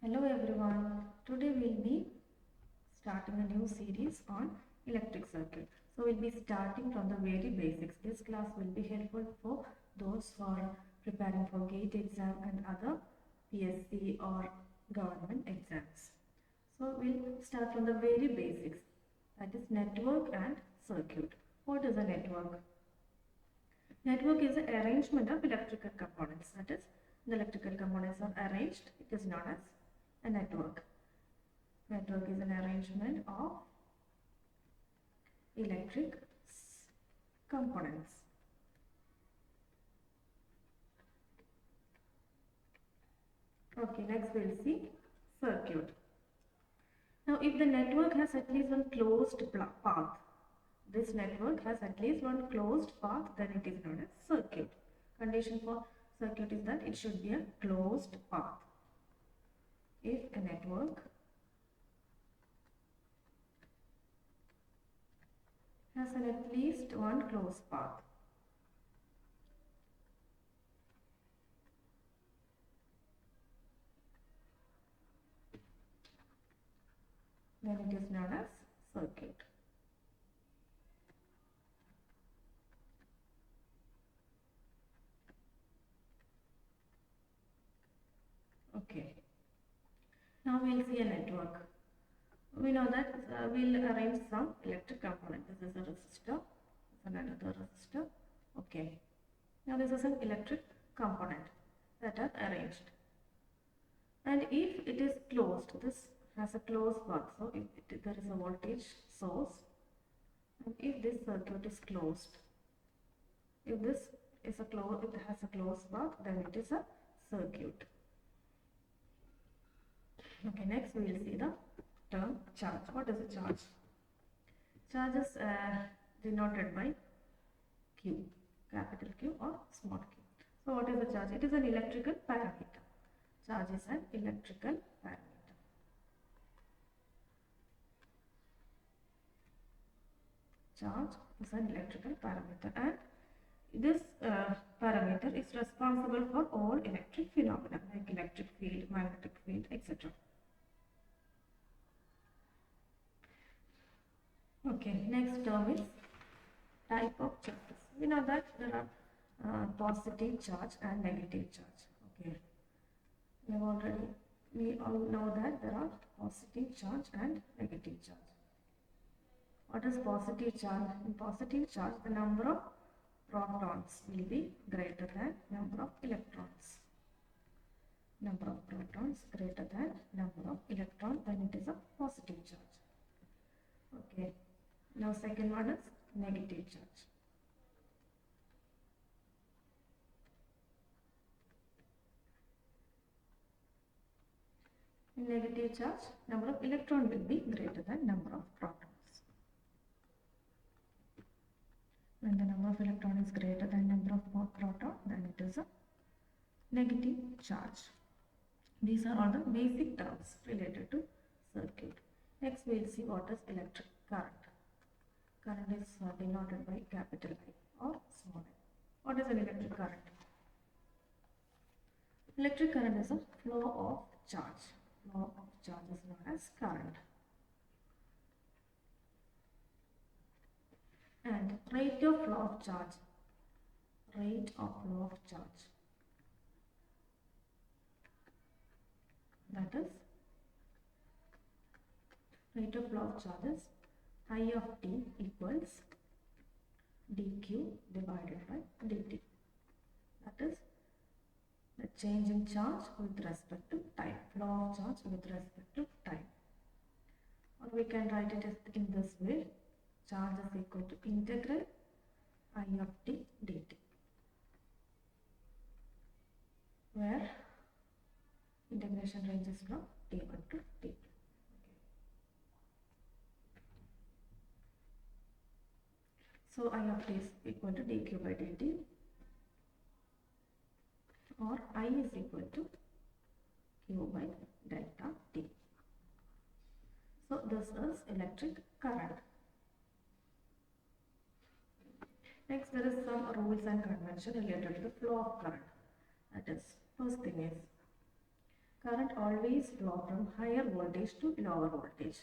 Hello everyone. Today we'll be starting a new series on electric circuit. So we'll be starting from the very basics. This class will be helpful for those who are preparing for GATE exam and other PSC or government exams. So we'll start from the very basics, that is network and circuit. What is a network? Network is an arrangement of electrical components. That is, the electrical components are arranged. It is known as a network. Network is an arrangement of electric components. Okay, next we'll see circuit. Now, if the network has at least one closed path, this network has at least one closed path, then it is known as circuit. Condition for circuit is that it should be a closed path. If a network has at least one closed path, then it is known as circuit. Okay. Now we'll see a network. We know that we'll arrange some electric component. This is a resistor, this is another resistor. Okay. Now this is an electric component that are arranged. And if it is closed, this has a closed path. So if there is a voltage source, and if this circuit is closed, if this is a it has a closed path, then it is a circuit. Okay, next we will see the term charge. What is a charge? Charge is denoted by Q, capital Q or small q. So what is the charge? It is an electrical parameter. Charge is an electrical parameter. Charge is an electrical parameter, and this parameter is responsible for all electric phenomena like electric field, magnetic field, etc. Okay, next term is type of charges. We know that there are positive charge and negative charge. Okay, we all know that there are positive charge and negative charge. What is positive charge? In positive charge, the number of protons will be greater than number of electrons. Number of protons greater than number of electrons, then it is a positive charge. Okay. Now second one is negative charge. In negative charge, number of electrons will be greater than number of protons. When the number of electrons is greater than number of protons, then it is a negative charge. These are all the basic terms related to circuit. Next we will see what is electric current. Current is denoted by capital I or small I. What is an electric current? Electric current is a flow of charge. Flow of charge is known as current. And rate of flow of charge. Rate of flow of charge. That is, rate of flow of charge is I of t equals dq divided by dt. That is the change in charge with respect to time. Flow of charge with respect to time. Or we can write it in this way. Charge is equal to integral I of t dt, where integration ranges from t1 to t2. So I of t is equal to dq by dt, or I is equal to q by delta t. So this is electric current. Next, there is some rules and convention related to the flow of current. That is, first thing is, Current always flow from higher voltage to lower voltage.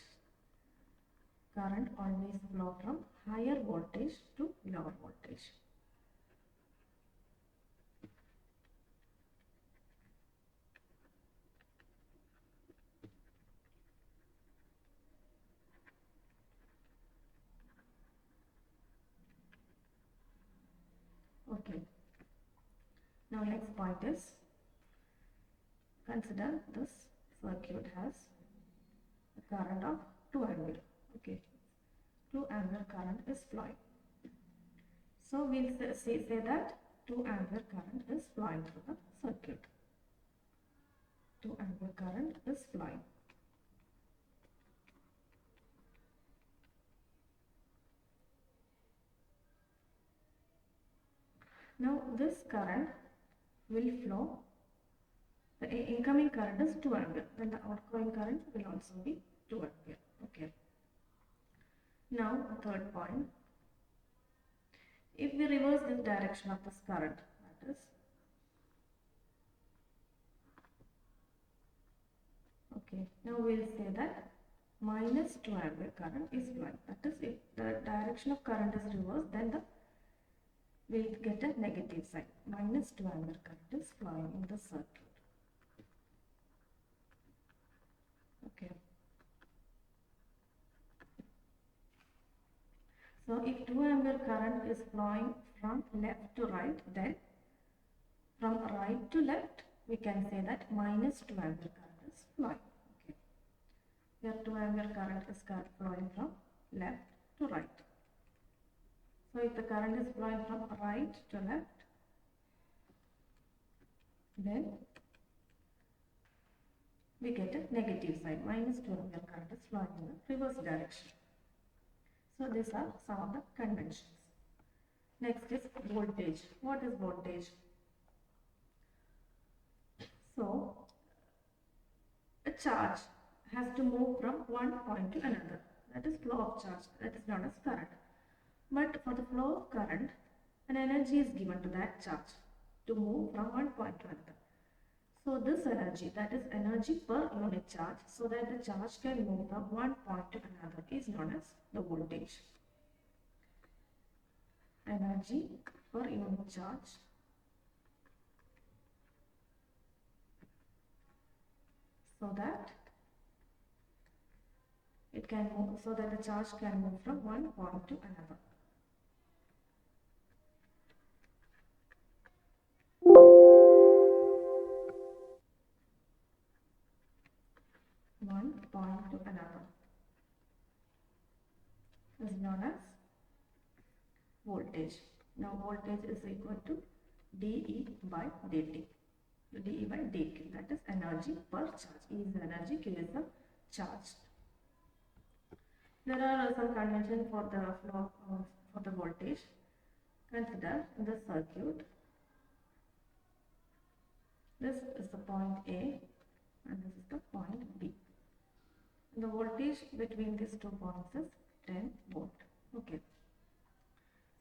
Current always flow from higher voltage to lower voltage. Okay. Now next point is, consider this circuit has a current of 2 ampere. Okay. 2 ampere current is flowing. So we'll say that 2 ampere current is flowing through the circuit. 2 ampere current is flowing. Now this current will flow. The incoming current is 2 ampere. Then the outgoing current will also be 2 ampere. Okay. Now third point. If we reverse this direction of this current, that is, okay, now we'll say that minus 2 ampere current is flowing. That is, if the direction of current is reversed, then we'll get a negative sign. Minus 2 ampere current is flowing in the circuit. Okay. So if 2 ampere current is flowing from left to right, then from right to left, we can say that minus 2 ampere current is flowing. Okay. Here 2 ampere current is flowing from left to right. So if the current is flowing from right to left, then we get a negative sign. Minus 2 ampere current is flowing in the reverse direction. So these are some of the conventions. Next is voltage. What is voltage? So a charge has to move from one point to another. That is flow of charge. That is known as current. But for the flow of current, an energy is given to that charge to move from one point to another. So this energy, that is energy per unit charge, so that the charge can move from one point to another, is known as the voltage. Energy per unit charge so that it can move, so that the charge can move from one point to another. One point to another is known as voltage. Now voltage is equal to dE by dt. dE by dt, that is energy per charge. E is the energy, Q is the charge. There are some conventions for the flow for the voltage. Consider in the circuit, this is the point A and this is the point B. The voltage between these 2 points is 10 volt. Okay.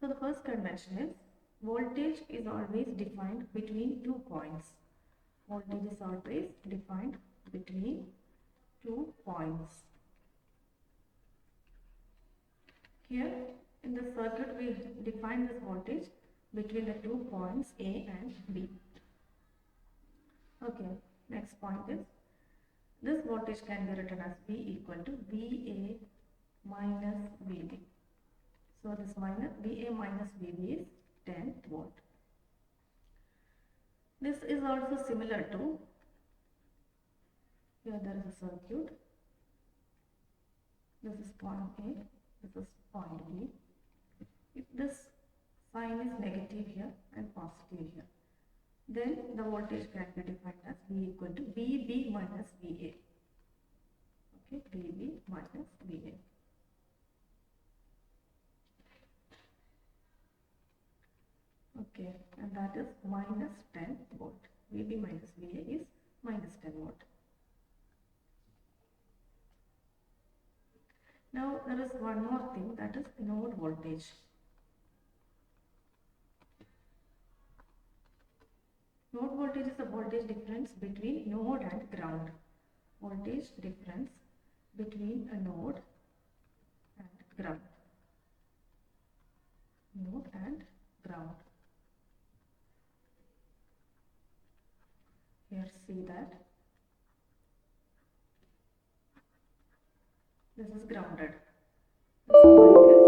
So the first convention is, voltage is always defined between 2 points. Voltage is always defined between 2 points. Here in the circuit we define this voltage between the 2 points A and B. Okay, next point is, this voltage can be written as V equal to VA minus VB. So this minus VA minus VB is 10 volt. This is also similar to, here there is a circuit. This is point A, this is point B. If this sign is negative here and positive here, then the voltage can be defined as V equal to VB minus VA. Okay, VB minus VA. Okay, and that is minus 10 volt. VB minus VA is minus 10 volt. Now there is one more thing, that is node voltage. Node voltage is the voltage difference between node and ground. Voltage difference between a node and ground. Node and ground. Here see that this is grounded. This point is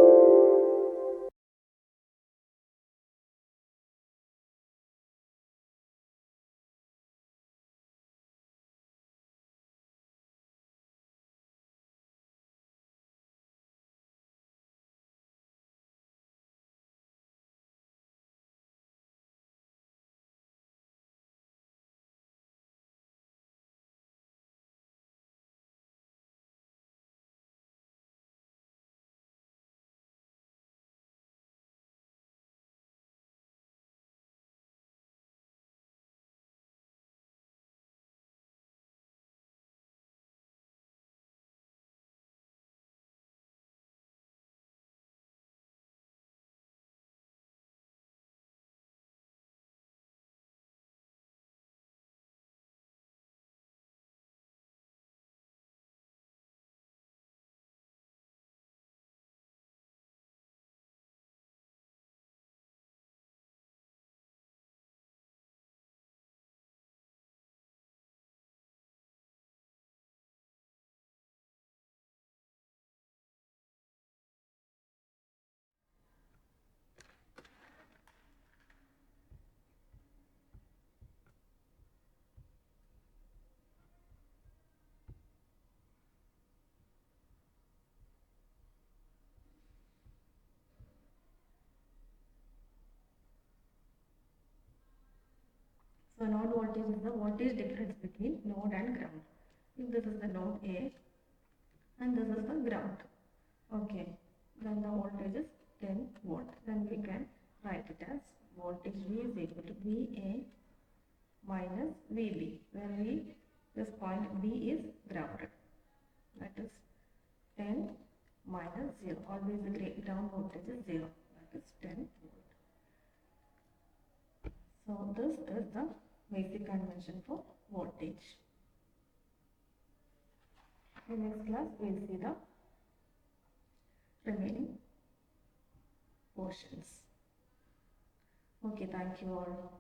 so node voltage is the voltage difference between node and ground. If this is the node A and this is the ground, okay, then the voltage is 10 volt. Then we can write it as voltage V is equal to VA minus VB, where this point B is grounded. That is 10 minus 0. Always the ground voltage is 0. That is 10 volt. So this is the basic convention for voltage. In next class we will see the remaining portions. Okay, thank you all.